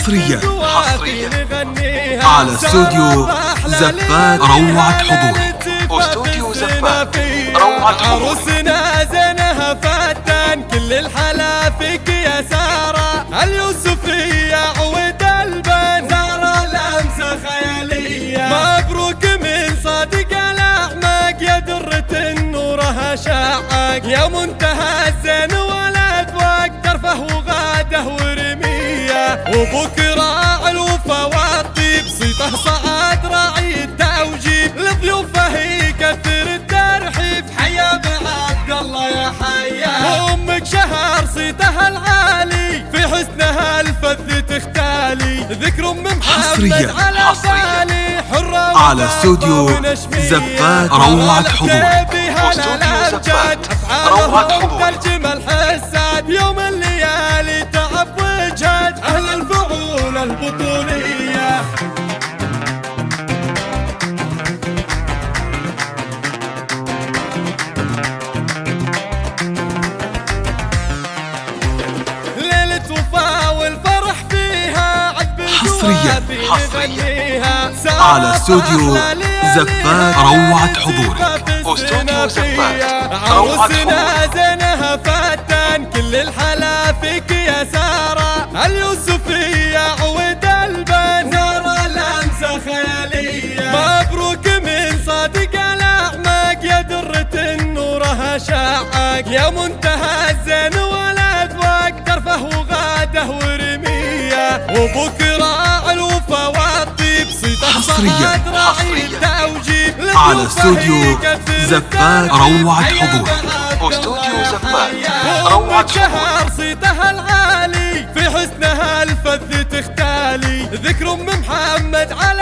حصريا على استوديو زفات روعة حضوري. استوديو زفات روعة حضوري. عروسنا زينها فتان كل الحلا فيك يا سارة، اليوسفية عود البن زارة لمسة خيالية. مبروك من صادق الأعماق يا درة نورها شاعق، يا منتهى الزين والأذواق ترفه وغاده ورمية. وابوك راعي الوفا والطيب صيته صعد راعي التوجيب، لضيوفه يكثر الترحيب حيا بعبد الله يا حيا. وامك شهر صيتها العالي في حسنها الفذ تختالي، ذكر ام محمد على بالي حرة على استوديو زفات روعة حضوري. استوديو زفات روعة حضوري. ترجم الحساد يوم الليالي تعب وجهد اهل الفعول البطولية. ليلة وفا والفرح فيها عذب حصريا على استوديو زفات روعة حضوري. استوديو زفات روعة حضوري. عروسنا زينها فتان كل الحلا فيك يا سارة، اليوسفية عود البن زارة لمسة خيالية. مبروك من صادق الأعماق يا درة نورها شاعق، يا منتهى الزين والأذواق ترفه وغاده ورمية. وابوك راعي الوفا والطيب صيته حصرياً صعد راعي التوجيب على استوديو زفات روعة حضوري. استوديو زفات روعة حضوري. شهر صيتها العالي في حسنها الفذ تختالي، ذكر ام محمد على